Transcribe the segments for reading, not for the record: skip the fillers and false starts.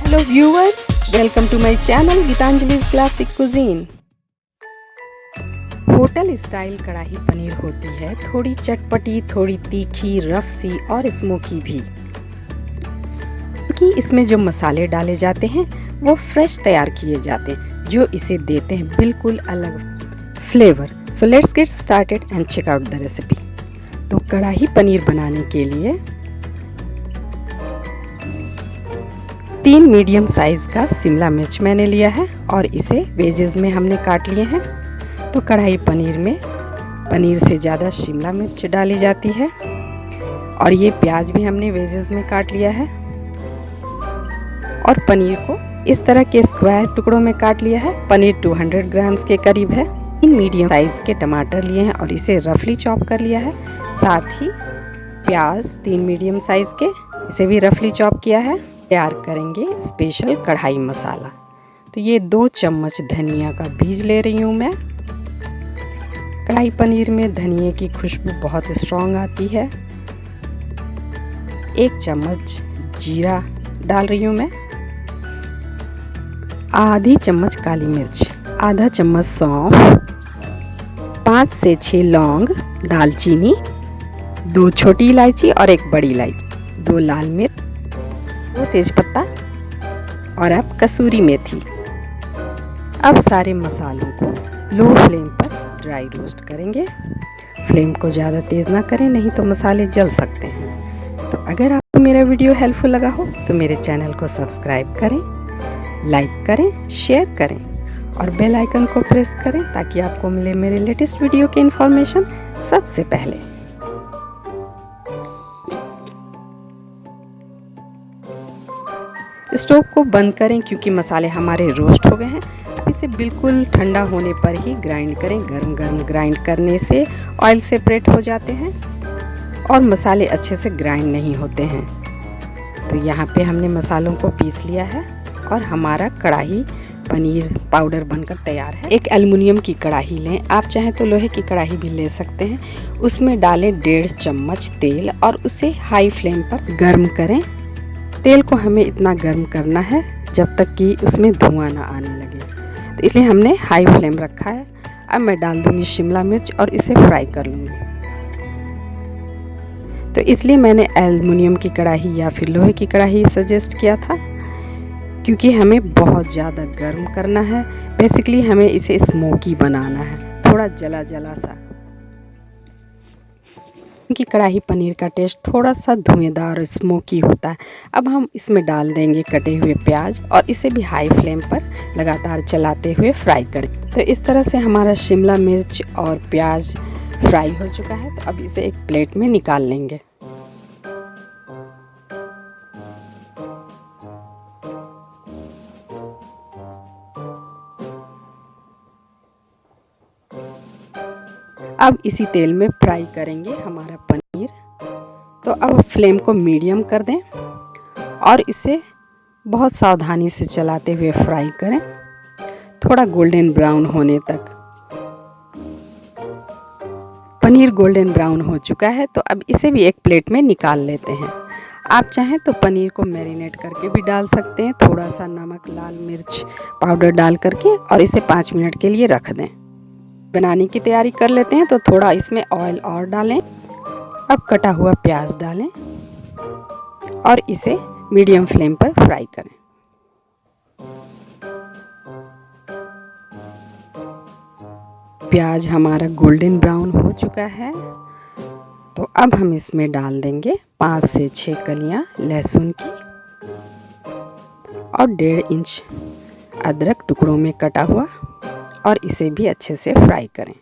Hello viewers, welcome to my channel Gitanjali's Classic Cuisine। Hotel style कढ़ाई पनीर होती है थोड़ी चटपटी, थोड़ी तीखी, रफ सी और स्मोकी भी। क्योंकि इसमें जो मसाले डाले जाते हैं वो फ्रेश तैयार किए जाते हैं जो इसे देते हैं बिल्कुल अलग flavour. So let's get started and check out the recipe. तो कढ़ाई पनीर बनाने के लिए 3 मीडियम साइज़ का शिमला मिर्च मैंने लिया है और इसे वेजेस में हमने काट लिए हैं। तो कढ़ाई पनीर में पनीर से ज़्यादा शिमला मिर्च डाली जाती है और ये प्याज भी हमने वेजेस में काट लिया है और पनीर को इस तरह के स्क्वायर टुकड़ों में काट लिया है। पनीर 200 ग्राम्स के करीब है। 3 मीडियम साइज़ के टमाटर लिए हैं और इसे रफली चॉप कर लिया है। साथ ही प्याज 3 मीडियम साइज़ के, इसे भी रफली चॉप किया है। तैयार करेंगे स्पेशल कढ़ाई मसाला। तो ये 2 चम्मच धनिया का बीज ले रही हूँ मैं। कढ़ाई पनीर में धनिए की खुशबू बहुत स्ट्रॉन्ग आती है। 1 चम्मच जीरा डाल रही हूँ मैं। आधी चम्मच काली मिर्च, आधा चम्मच सौंफ, 5 से 6 लौंग, दालचीनी, 2 छोटी इलायची और 1 बड़ी इलायची, 2 लाल मिर्च, 2 तेजपत्ता और अब कसूरी मेथी। अब सारे मसालों को लो फ्लेम पर ड्राई रोस्ट करेंगे। फ्लेम को ज़्यादा तेज़ ना करें, नहीं तो मसाले जल सकते हैं। तो अगर आपको मेरा वीडियो हेल्पफुल लगा हो तो मेरे चैनल को सब्सक्राइब करें, लाइक करें, शेयर करें और बेल आइकन को प्रेस करें ताकि आपको मिले मेरे लेटेस्ट वीडियो की इन्फॉर्मेशन सबसे पहले। स्टोव को बंद करें क्योंकि मसाले हमारे रोस्ट हो गए हैं। अब इसे बिल्कुल ठंडा होने पर ही ग्राइंड करें। गरम गरम ग्राइंड करने से ऑयल सेपरेट हो जाते हैं और मसाले अच्छे से ग्राइंड नहीं होते हैं। तो यहाँ पे हमने मसालों को पीस लिया है और हमारा कढ़ाई पनीर पाउडर बनकर तैयार है। एक एल्युमिनियम की कढ़ाई लें, आप चाहें तो लोहे की कढ़ाई भी ले सकते हैं। उसमें डालें 1.5 चम्मच तेल और उसे हाई फ्लेम पर गर्म करें। तेल को हमें इतना गर्म करना है जब तक कि उसमें धुआं ना आने लगे, तो इसलिए हमने हाई फ्लेम रखा है। अब मैं डाल दूँगी शिमला मिर्च और इसे फ्राई कर लूँगी। तो इसलिए मैंने एल्युमिनियम की कढ़ाई या फिर लोहे की कढ़ाई सजेस्ट किया था क्योंकि हमें बहुत ज़्यादा गर्म करना है। बेसिकली हमें इसे स्मोकी बनाना है, थोड़ा जला जला सा, क्योंकि कढ़ाई पनीर का टेस्ट थोड़ा सा धुएंदार और स्मोकी होता है। अब हम इसमें डाल देंगे कटे हुए प्याज और इसे भी हाई फ्लेम पर लगातार चलाते हुए फ्राई करें। तो इस तरह से हमारा शिमला मिर्च और प्याज फ्राई हो चुका है। तो अब इसे एक प्लेट में निकाल लेंगे। अब इसी तेल में फ्राई करेंगे हमारा पनीर। तो अब फ्लेम को मीडियम कर दें और इसे बहुत सावधानी से चलाते हुए फ्राई करें, थोड़ा गोल्डन ब्राउन होने तक। पनीर गोल्डन ब्राउन हो चुका है तो अब इसे भी एक प्लेट में निकाल लेते हैं। आप चाहें तो पनीर को मैरिनेट करके भी डाल सकते हैं, थोड़ा सा नमक, लाल मिर्च पाउडर डाल करके, और इसे 5 मिनट के लिए रख दें। बनाने की तैयारी कर लेते हैं। तो थोड़ा इसमें ऑयल और डालें। अब कटा हुआ प्याज डालें और इसे मीडियम फ्लेम पर फ्राई करें। प्याज हमारा गोल्डन ब्राउन हो चुका है। तो अब हम इसमें डाल देंगे 5 से 6 कलियां लहसुन की और 1.5 इंच अदरक टुकड़ों में कटा हुआ, और इसे भी अच्छे से फ्राई करें।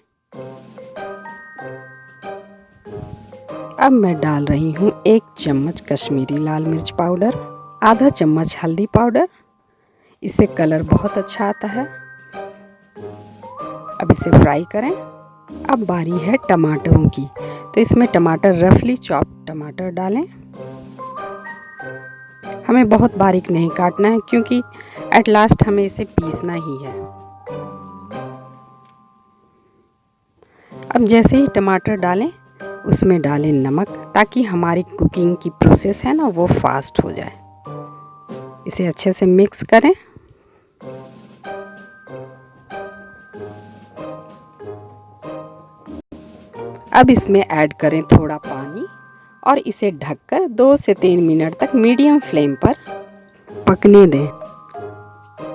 अब मैं डाल रही हूँ 1 चम्मच कश्मीरी लाल मिर्च पाउडर, आधा चम्मच हल्दी पाउडर। इससे कलर बहुत अच्छा आता है। अब इसे फ्राई करें। अब बारी है टमाटरों की। तो इसमें टमाटर रफली चॉप टमाटर डालें। हमें बहुत बारीक नहीं काटना है क्योंकि एट लास्ट हमें इसे पीसना ही है। अब जैसे ही टमाटर डालें उसमें डालें नमक ताकि हमारी कुकिंग की प्रोसेस है ना वो फास्ट हो जाए। इसे अच्छे से मिक्स करें। अब इसमें ऐड करें थोड़ा पानी और इसे ढककर 2 से 3 मिनट तक मीडियम फ्लेम पर पकने दें।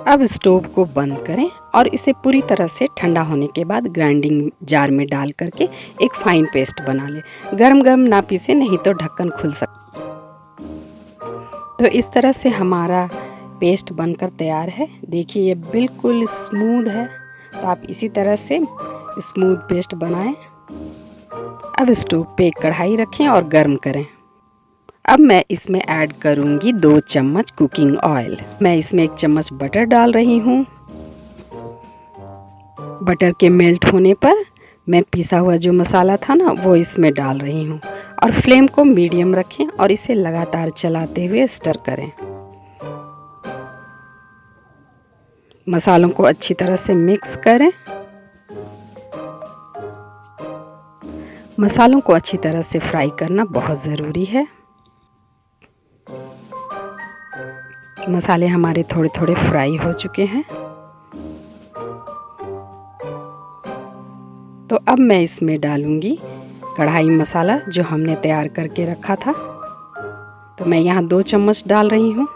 अब स्टोव को बंद करें और इसे पूरी तरह से ठंडा होने के बाद ग्राइंडिंग जार में डाल करके एक फाइन पेस्ट बना लें। गरम गरम ना पीसे, नहीं तो ढक्कन खुल सकता। तो इस तरह से हमारा पेस्ट बनकर तैयार है। देखिए ये बिल्कुल स्मूथ है। तो आप इसी तरह से स्मूथ पेस्ट बनाएं। अब स्टोव पे एक कढ़ाई रखें और गर्म करें। अब मैं इसमें ऐड करूंगी 2 चम्मच कुकिंग ऑयल। मैं इसमें 1 चम्मच बटर डाल रही हूँ। बटर के मेल्ट होने पर मैं पिसा हुआ जो मसाला था ना, वो इसमें डाल रही हूँ और फ्लेम को मीडियम रखें और इसे लगातार चलाते हुए स्टर करें। मसालों को अच्छी तरह से मिक्स करें। मसालों को अच्छी तरह से फ्राई करना बहुत ज़रूरी है। मसाले हमारे थोड़े थोड़े फ्राई हो चुके हैं। तो अब मैं इसमें डालूंगी कढ़ाई मसाला जो हमने तैयार करके रखा था। तो मैं यहाँ 2 चम्मच डाल रही हूँ।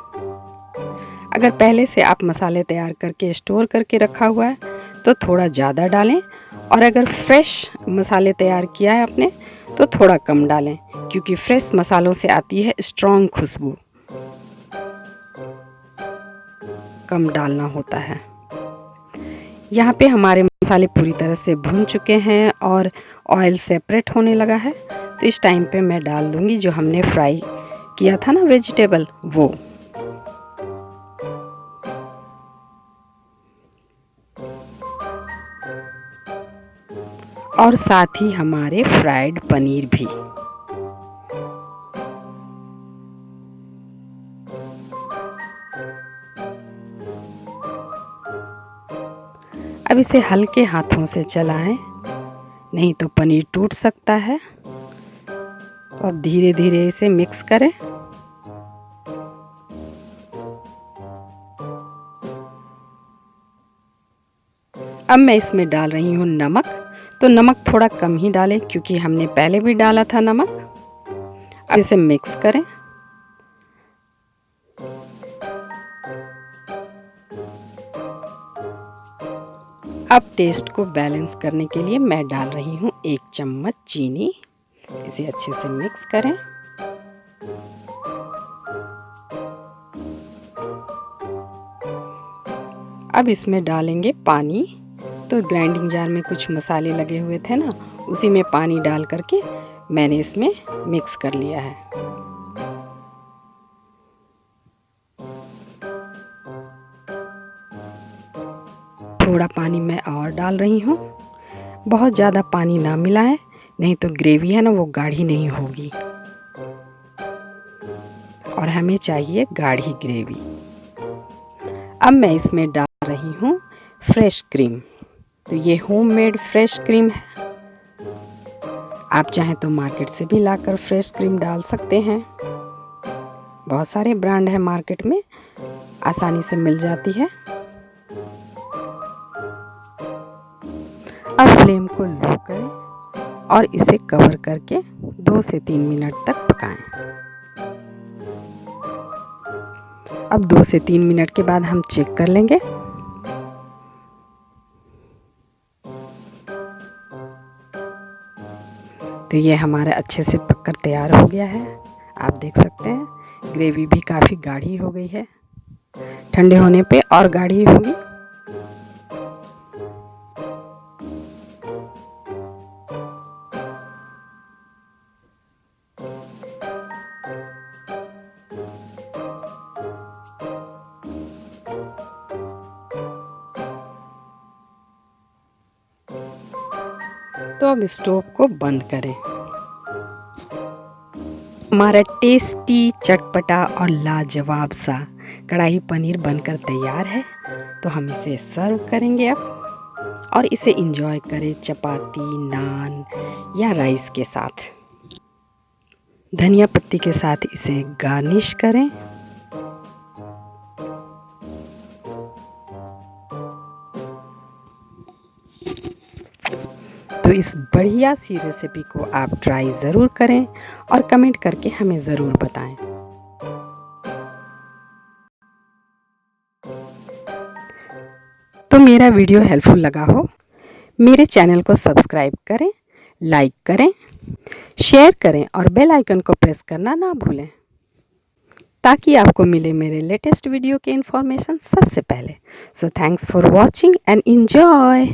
अगर पहले से आप मसाले तैयार करके स्टोर करके रखा हुआ है तो थोड़ा ज़्यादा डालें, और अगर फ्रेश मसाले तैयार किया है आपने तो थोड़ा कम डालें, क्योंकि फ्रेश मसालों से आती है स्ट्रॉन्ग खुशबू। कम डालना होता है। यहाँ पे हमारे मसाले पूरी तरह से भून चुके हैं और ऑयल सेपरेट होने लगा है। तो इस टाइम पे मैं डाल दूँगी जो हमने फ्राई किया था ना वेजिटेबल, वो। और साथ ही हमारे फ्राइड पनीर भी। अब इसे हल्के हाथों से चलाएं, नहीं तो पनीर टूट सकता है। अब धीरे धीरे इसे मिक्स करें। अब मैं इसमें डाल रही हूँ नमक। तो नमक थोड़ा कम ही डालें, क्योंकि हमने पहले भी डाला था नमक। अब इसे मिक्स करें। अब टेस्ट को बैलेंस करने के लिए मैं डाल रही हूँ 1 चम्मच चीनी। इसे अच्छे से मिक्स करें। अब इसमें डालेंगे पानी। तो ग्राइंडिंग जार में कुछ मसाले लगे हुए थे ना, उसी में पानी डाल करके मैंने इसमें मिक्स कर लिया है। थोड़ा पानी मैं और डाल रही हूँ। बहुत ज़्यादा पानी ना मिलाएं, नहीं तो ग्रेवी है ना वो गाढ़ी नहीं होगी, और हमें चाहिए गाढ़ी ग्रेवी। अब मैं इसमें डाल रही हूँ फ्रेश क्रीम। तो ये होममेड फ्रेश क्रीम है। आप चाहें तो मार्केट से भी लाकर फ्रेश क्रीम डाल सकते हैं। बहुत सारे ब्रांड हैं मार्केट में, आसानी से मिल जाती है। अब फ्लेम को लो करें और इसे कवर करके 2 से 3 मिनट तक पकाएं। अब 2 से 3 मिनट के बाद हम चेक कर लेंगे। तो ये हमारा अच्छे से पककर तैयार हो गया है। आप देख सकते हैं ग्रेवी भी काफ़ी गाढ़ी हो गई है। ठंडे होने पे और गाढ़ी होगी। तो अब स्टोव को बंद करें। हमारा टेस्टी, चटपटा और लाजवाब सा कढ़ाई पनीर बनकर तैयार है। तो हम इसे सर्व करेंगे अब, और इसे एंजॉय करें चपाती, नान या राइस के साथ। धनिया पत्ती के साथ इसे गार्निश करें। तो इस बढ़िया सी रेसिपी को आप ट्राई ज़रूर करें और कमेंट करके हमें ज़रूर बताएं। तो मेरा वीडियो हेल्पफुल लगा हो, मेरे चैनल को सब्सक्राइब करें, लाइक करें, शेयर करें और बेल आइकन को प्रेस करना ना भूलें, ताकि आपको मिले मेरे लेटेस्ट वीडियो के इन्फॉर्मेशन सबसे पहले। So thanks for watching and enjoy.